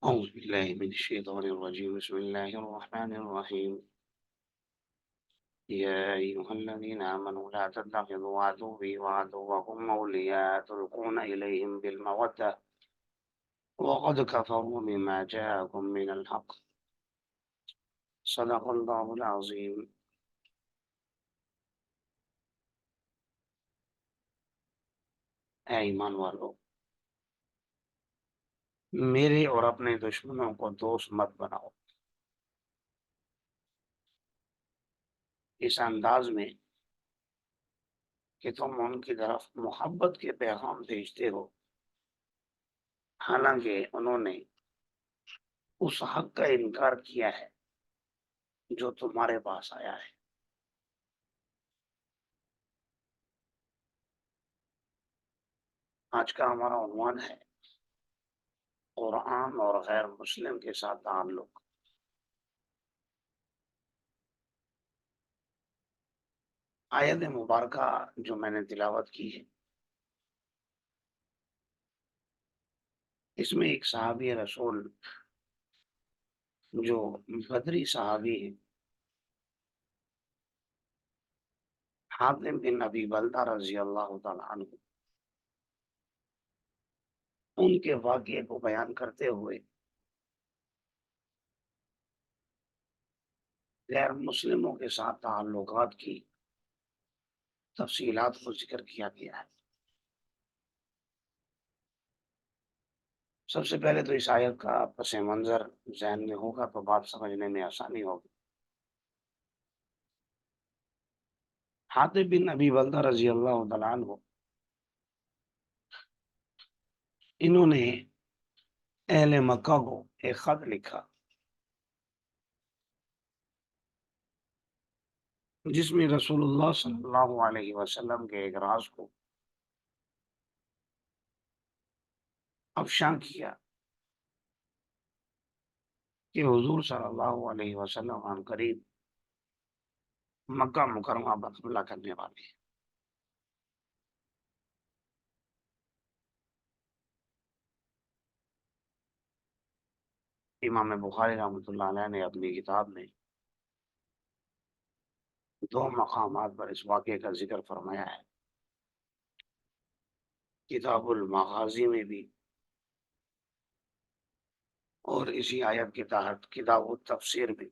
أعوذ بالله من الشيطان الرجيم بسم الله الرحمن الرحيم يا أيها الذين آمنوا لا تتخذوا عدوي وعدوكم أولياء تلقون إليهم بالمودة وقد كفروا بما جاءكم من الحق صدق الله العظيم. اے ایمان والو، میرے اور اپنے دشمنوں کو دوست مت بناؤ اس انداز میں کہ تم ان کی طرف محبت کے پیغام بھیجتے ہو، حالانکہ انہوں نے اس حق کا انکار کیا ہے جو تمہارے پاس آیا ہے۔ آج کا ہمارا عنوان ہے قرآن اور غیر مسلم کے ساتھ تعلق۔ آیت مبارکہ جو میں نے تلاوت کی ہے، اس میں ایک صحابی رسول جو بدری صحابی ہے، حاتم بن ابی بلتہ رضی اللہ تعالیٰ عنہ، ان کے واقعے کو بیان کرتے ہوئے غیر مسلموں کے ساتھ تعلقات کی تفصیلات کو ذکر کیا گیا ہے۔ سب سے پہلے تو اس آیت کا پس منظر ذہن میں ہوگا تو بات سمجھنے میں آسانی ہوگی۔ حاتم بن ابی بلتہ رضی اللہ تعالیٰ عنہ، انہوں نے اہل مکہ کو ایک خط لکھا جس میں رسول اللہ صلی اللہ علیہ وسلم کے ایک راز کو افشاں کیا کہ حضور صلی اللہ علیہ وسلم عن قریب مکہ مکرمہ پر حملہ کرنے والے ہیں۔ امام بخاری رحمۃ اللہ علیہ نے اپنی کتاب میں دو مقامات پر اس واقعے کا ذکر فرمایا ہے، کتاب المغازی میں بھی اور اسی آیت کے تحت کتاب التفسیر میں بھی۔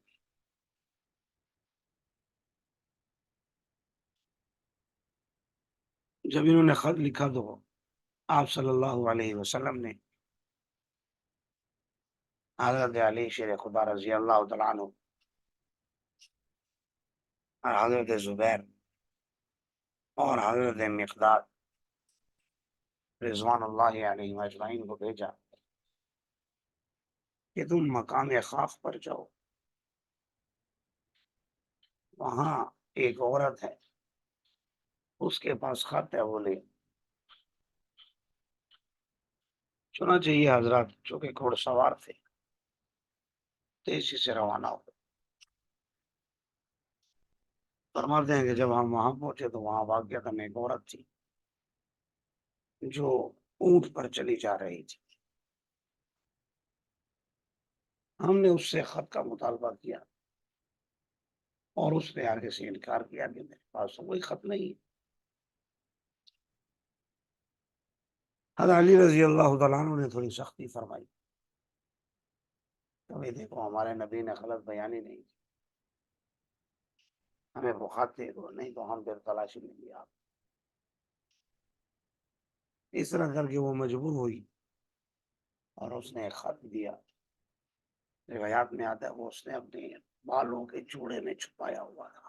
جب انہوں نے خط لکھا تو آپ صلی اللہ علیہ وسلم نے حضرت علی شیر خدا رضی اللہ تعالیٰ عنہ اور حضرت زبیر اور حضرت مقداد رضوان اللہ علیہ اجمعین کو بھیجا کہ تم مقام خاف پر جاؤ، وہاں ایک عورت ہے، اس کے پاس خط ہے، وہ لے۔ چنانچہ یہ حضرات جو کہ گھوڑ سوار تھے تیزی سے روانہ ہو گئے۔ فرماتے ہیں کہ جب ہم وہاں پہنچے تو وہاں واقعتاً ایک عورت تھی جو اونٹ پر چلی جا رہی تھی۔ ہم نے اس سے خط کا مطالبہ کیا اور اس نے آگے سے انکار کیا کہ میرے پاس کوئی خط نہیں ہے۔ حضرت علی رضی اللہ تعالیٰ عنہ نے تھوڑی سختی فرمائی، کہ دیکھو ہمارے نبی نے غلط بیانی نہیں کی، ہمیں وہ خط دے دو، نہیں تو ہم پھر تلاشی لیں گے آپ۔ اس طرح کر کے وہ مجبور ہوئی اور اس نے ایک خط دیا۔ روایات میں آتا ہے وہ اس نے اپنے بالوں کے جوڑے میں چھپایا ہوا تھا۔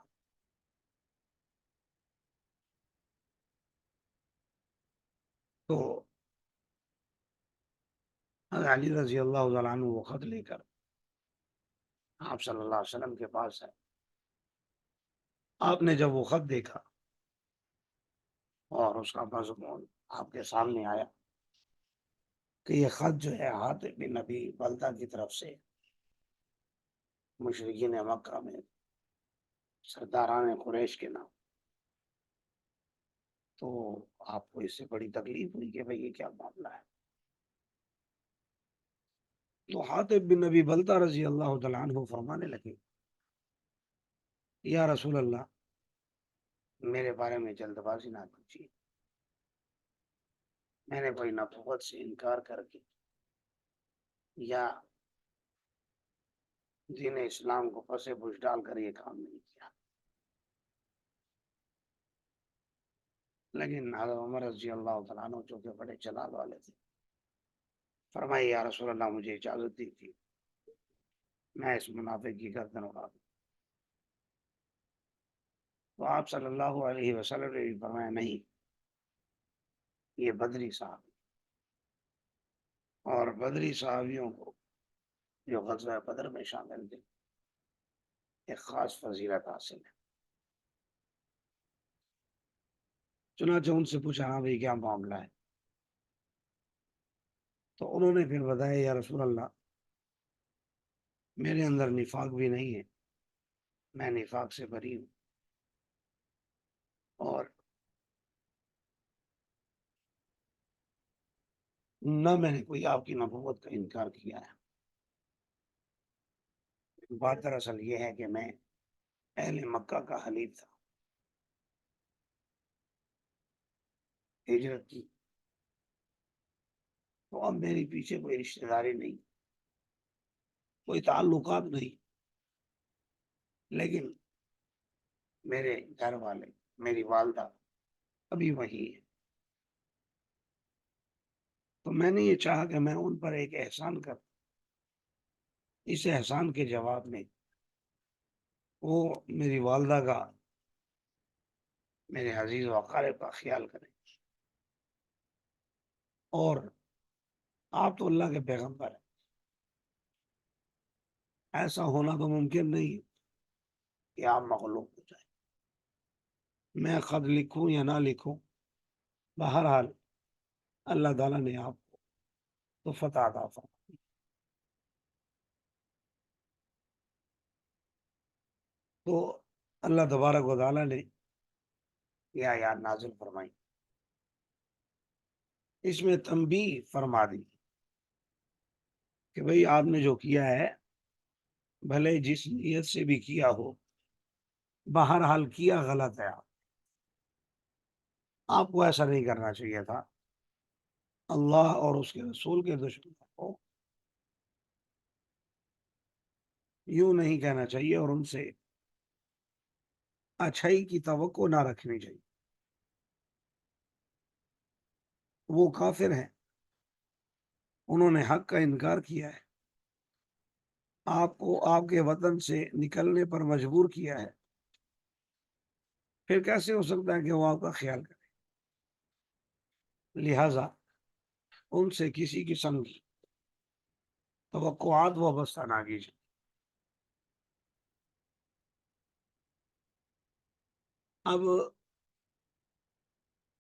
تو حضرت علی رضی اللہ تعالیٰ عنہ وہ خط لے کر آپ صلی اللہ علیہ وسلم کے پاس ہے۔ آپ نے جب وہ خط دیکھا اور اس کا مضمون آپ کے سامنے آیا کہ یہ خط جو ہے حاتم بن ابی بلتہ کی طرف سے مشرکین مکہ میں سرداران قریش کے نام، تو آپ کو اس سے بڑی تکلیف ہوئی کہ بھئی یہ کیا معاملہ ہے۔ تو حاطب بن نبی بلتا رضی اللہ تعالیٰ عنہ فرمانے لگے یا رسول اللہ میرے بارے میں جلد بازی نہ کیجیے، میں نے کوئی نبوت سے انکار کر کے یا دین اسلام کو پس بش ڈال کر یہ کام نہیں کیا۔ لیکن حضرت عمر رضی اللہ تعالیٰ عنہ جو کہ بڑے جلال والے تھے، فرمائے یا رسول اللہ مجھے اجازت دی تھی میں اس منافق کی گردن اڑا دوں۔ تو آپ صلی اللہ علیہ وسلم نے بھی فرمایا نہیں، یہ بدری صاحب اور بدری صحابیوں کو جو غزوہ بدر میں شامل تھے ایک خاص فضیلت حاصل ہے۔ چنانچہ ان سے پوچھا ہاں بھائی کیا معاملہ ہے؟ تو انہوں نے پھر بتایا یا رسول اللہ میرے اندر نفاق بھی نہیں ہے، میں نفاق سے بری ہوں، اور نہ میں نے کوئی آپ کی نبوت کا انکار کیا ہے۔ بات دراصل یہ ہے کہ میں اہل مکہ کا حلیف تھا، ہجرت کی، تو اب میری پیچھے کوئی رشتہ داری نہیں، کوئی تعلقات نہیں، لیکن میرے گھر والے میری والدہ ابھی وہی ہے، تو میں نے یہ چاہا کہ میں ان پر ایک احسان کروں، اس احسان کے جواب میں وہ میری والدہ کا میرے عزیز و اقارب کا خیال کریں، اور آپ تو اللہ کے پیغمبر ہیں، ایسا ہونا تو ممکن نہیں ہے کہ آپ مخلوق ہو جائیں، میں خط لکھوں یا نہ لکھوں، بہرحال اللہ تعالیٰ نے آپ کو تو فتح عطا فرمائی۔ تو اللہ تبارک و تعالیٰ نے یہ آیات نازل فرمائی، اس میں تنبیہ فرما دی کہ بھئی آپ نے جو کیا ہے بھلے جس نیت سے بھی کیا ہو، بہرحال کیا غلط ہے، آپ کو ایسا نہیں کرنا چاہیے تھا، اللہ اور اس کے رسول کے دشمن کو یوں نہیں کہنا چاہیے اور ان سے اچھائی کی توقع نہ رکھنی چاہیے، وہ کافر ہیں، انہوں نے حق کا انکار کیا ہے، آپ کو آپ کے وطن سے نکلنے پر مجبور کیا ہے، پھر کیسے ہو سکتا ہے کہ وہ آپ کا خیال کرے؟ لہذا ان سے کسی قسم کی توقعات وابستہ نہ کیجیے۔ اب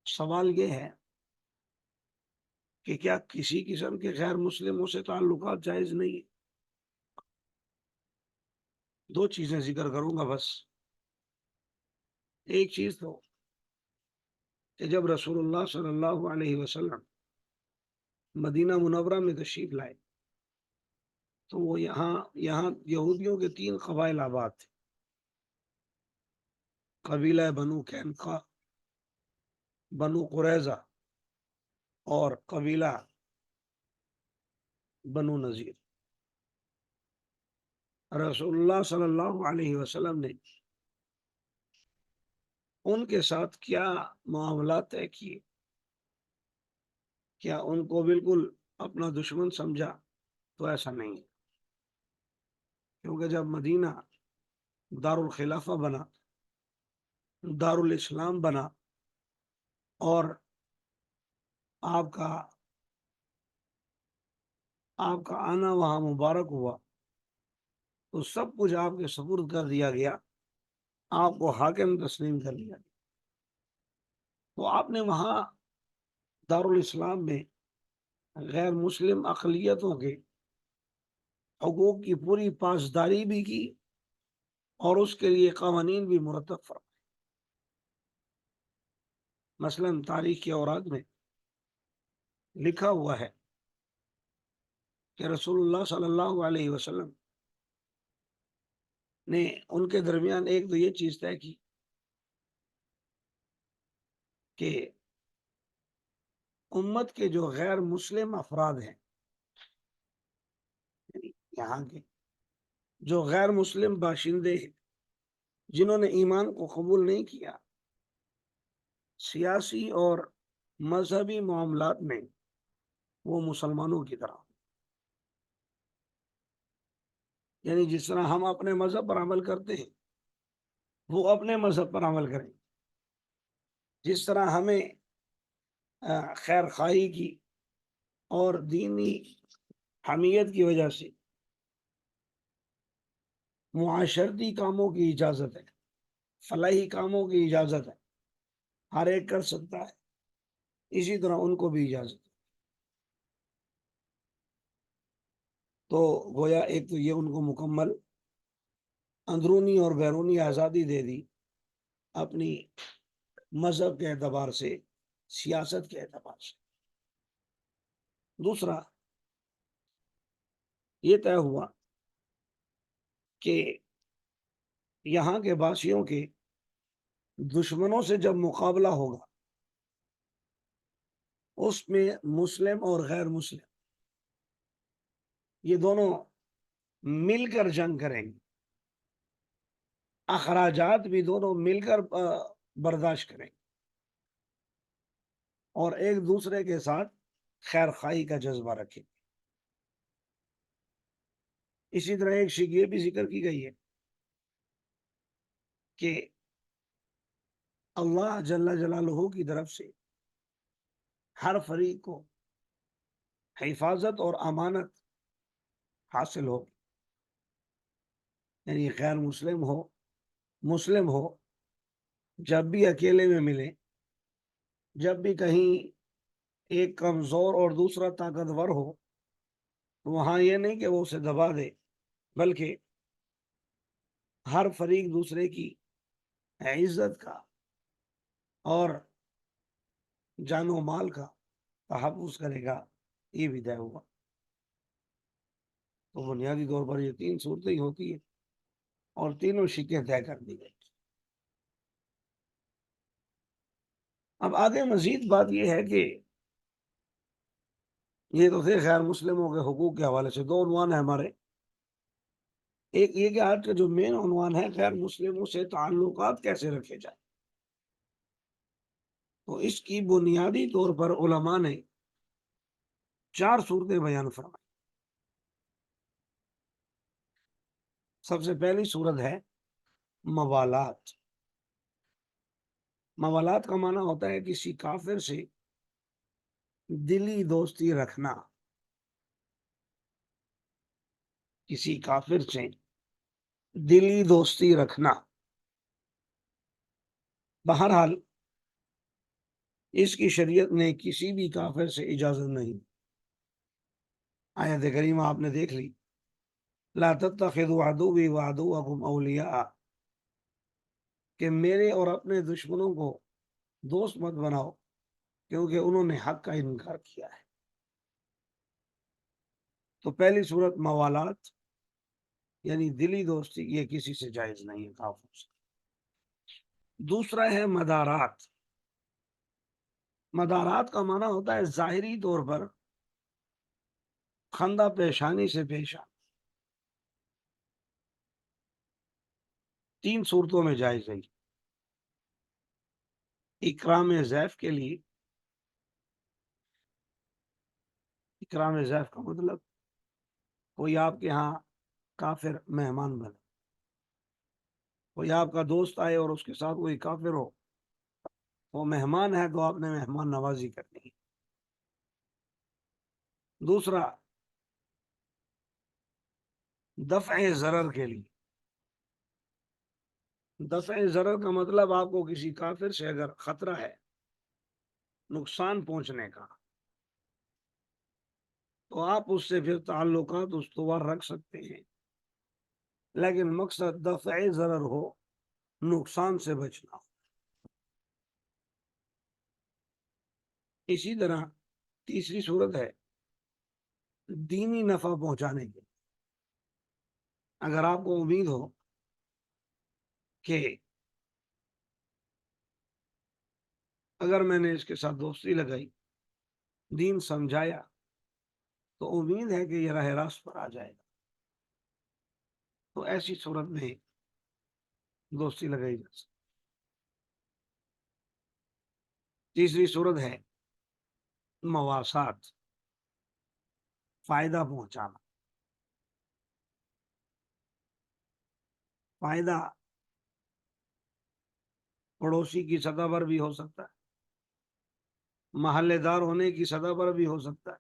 سوال یہ ہے کہ کیا کسی قسم کے غیر مسلموں سے تعلقات جائز نہیں ہے؟ دو چیزیں ذکر کروں گا بس۔ ایک چیز تو کہ جب رسول اللہ صلی اللہ علیہ وسلم مدینہ منورہ میں تشریف لائے تو وہ یہاں یہودیوں کے 3 قبائل آباد تھے، قبیلہ بنو قینقاع، بنو قریظہ اور قبیلہ بنو نذیر۔ رسول اللہ صلی اللہ علیہ وسلم نے ان کے ساتھ کیا معاملات طے کیے؟ کیا ان کو بالکل اپنا دشمن سمجھا؟ تو ایسا نہیں ہے، کیونکہ جب مدینہ دار الخلافہ بنا، دار الاسلام بنا، اور آپ کا آنا وہاں مبارک ہوا تو سب کچھ آپ کے سپرد کر دیا گیا، آپ کو حاکم تسلیم کر لیا گیا، تو آپ نے وہاں دارالاسلام میں غیر مسلم اقلیتوں کے حقوق کی پوری پاسداری بھی کی اور اس کے لیے قوانین بھی مرتب فرمائے۔ مثلا تاریخ کے اوراق میں لکھا ہوا ہے کہ رسول اللہ صلی اللہ علیہ وسلم نے ان کے درمیان ایک تو یہ چیز طے کی کہ امت کے جو غیر مسلم افراد ہیں، یعنی یہاں کے جو غیر مسلم باشندے ہیں جنہوں نے ایمان کو قبول نہیں کیا، سیاسی اور مذہبی معاملات میں وہ مسلمانوں کی طرح، یعنی جس طرح ہم اپنے مذہب پر عمل کرتے ہیں وہ اپنے مذہب پر عمل کریں، جس طرح ہمیں خیر خواہی کی اور دینی حمیت کی وجہ سے معاشرتی کاموں کی اجازت ہے، فلاحی کاموں کی اجازت ہے، ہر ایک کر سکتا ہے، اسی طرح ان کو بھی اجازت ہے۔ تو گویا ایک تو یہ ان کو مکمل اندرونی اور بیرونی آزادی دے دی، اپنی مذہب کے اعتبار سے، سیاست کے اعتبار سے۔ دوسرا یہ طے ہوا کہ یہاں کے باسیوں کے دشمنوں سے جب مقابلہ ہوگا اس میں مسلم اور غیر مسلم یہ دونوں مل کر جنگ کریں گے، اخراجات بھی دونوں مل کر برداشت کریں گے اور ایک دوسرے کے ساتھ خیر خواہی کا جذبہ رکھیں گے۔ اسی طرح ایک چیز یہ بھی ذکر کی گئی ہے کہ اللہ جل جلالہ کی طرف سے ہر فریق کو حفاظت اور امانت حاصل ہو، یعنی غیر مسلم ہو مسلم ہو، جب بھی اکیلے میں ملے، جب بھی کہیں ایک کمزور اور دوسرا طاقتور ہو، وہاں یہ نہیں کہ وہ اسے دبا دے، بلکہ ہر فریق دوسرے کی عزت کا اور جان و مال کا تحفظ کرے گا، یہ بھی طے ہوا۔ تو بنیادی طور پر یہ تین صورتیں ہی ہوتی ہیں اور تینوں شکیں طے کر دی گئی۔ اب آگے مزید بات یہ ہے کہ یہ تو تھے غیر مسلموں کے حقوق کے حوالے سے، دو عنوان ہیں ہمارے۔ ایک یہ کہ آج کا جو مین عنوان ہے غیر مسلموں سے تعلقات کیسے رکھے جائیں، تو اس کی بنیادی طور پر علماء نے چار صورتیں بیان فرمائی۔ سب سے پہلی صورت ہے موالات۔ موالات کا معنی ہوتا ہے کسی کافر سے دلی دوستی رکھنا، کسی کافر سے دلی دوستی رکھنا۔ بہرحال اس کی شریعت نے کسی بھی کافر سے اجازت نہیں۔ آیت کریمہ آپ نے دیکھ لی، لا تتخذوا عدوی وعدوکم اولیاء، کہ میرے اور اپنے دشمنوں کو دوست مت بناؤ کیونکہ انہوں نے حق کا انکار کیا ہے۔ تو پہلی صورت موالات یعنی دلی دوستی، یہ کسی سے جائز نہیں ہے کافر سے۔ دوسرا ہے مدارات۔ مدارات کا معنی ہوتا ہے ظاہری طور پر خندہ پیشانی سے پیش آنا۔ تین صورتوں میں جائز ہے۔ اکرام ضیف کے لیے، اکرام ضیف کا مطلب کوئی آپ کے ہاں کافر مہمان بنے، کوئی آپ کا دوست آئے اور اس کے ساتھ کوئی کافر ہو، وہ مہمان ہے تو آپ نے مہمان نوازی کرنی ہے۔ دوسرا دفع ضرر کے لیے۔ دفع ضرر کا مطلب آپ کو کسی کافر سے اگر خطرہ ہے نقصان پہنچنے کا تو آپ اس سے پھر تعلقات استوار رکھ سکتے ہیں، لیکن مقصد دفع ضرر ہو، نقصان سے بچنا ہو۔ اسی طرح تیسری صورت ہے دینی نفع پہنچانے کے. اگر آپ کو امید ہو کہ اگر میں نے اس کے ساتھ دوستی لگائی، دین سمجھایا، تو امید ہے کہ یہ راہ راست پر آ جائے گا، تو ایسی صورت میں دوستی لگائی جا سکتی. تیسری صورت ہے مواسات، فائدہ پہنچانا. فائدہ پڑوسی کی سطح پر بھی ہو سکتا ہے، محلے دار ہونے کی سطح پر بھی ہو سکتا ہے،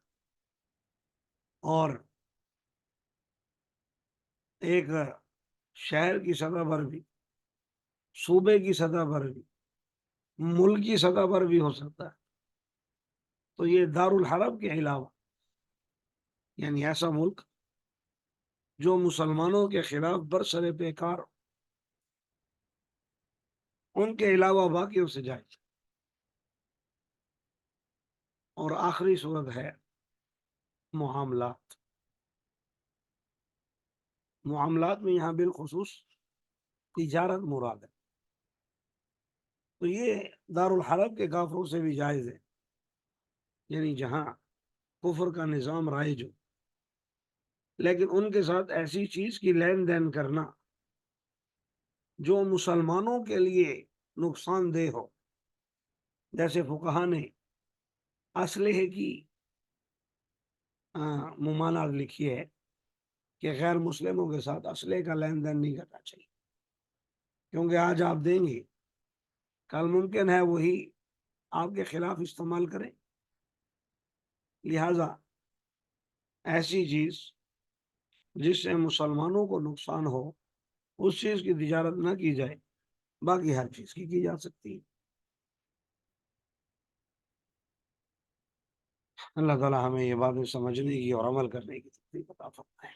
اور ایک شہر کی سطح پر بھی، صوبے کی سطح پر بھی، ملک کی سطح پر بھی ہو سکتا ہے. تو یہ دار الحرب کے علاوہ، یعنی ایسا ملک جو مسلمانوں کے خلاف برسر پیکار، ان کے علاوہ باقیوں سے جائز. اور آخری صورت ہے معاملات. معاملات میں یہاں بالخصوص تجارت مراد ہے. تو یہ دار الحرب کے کافروں سے بھی جائز ہے، یعنی جہاں کفر کا نظام رائج ہو، لیکن ان کے ساتھ ایسی چیز کی لین دین کرنا جو مسلمانوں کے لیے نقصان دہ ہو. جیسے فقہا نے اسلحے کی ممانعت لکھی ہے کہ غیر مسلموں کے ساتھ اسلحے کا لین دین نہیں کرنا چاہیے، کیونکہ آج آپ دیں گے، کل ممکن ہے وہی آپ کے خلاف استعمال کریں. لہذا ایسی چیز جس سے مسلمانوں کو نقصان ہو، اس چیز کی تجارت نہ کی جائے. باقی ہر چیز کی جا سکتی ہے. اللہ تعالیٰ ہمیں یہ باتیں سمجھنے کی اور عمل کرنے کی توفیق عطا فرمائے.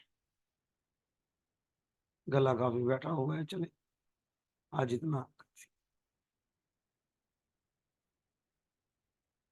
گلا کافی بیٹھا ہوا ہے، چلے آج اتنا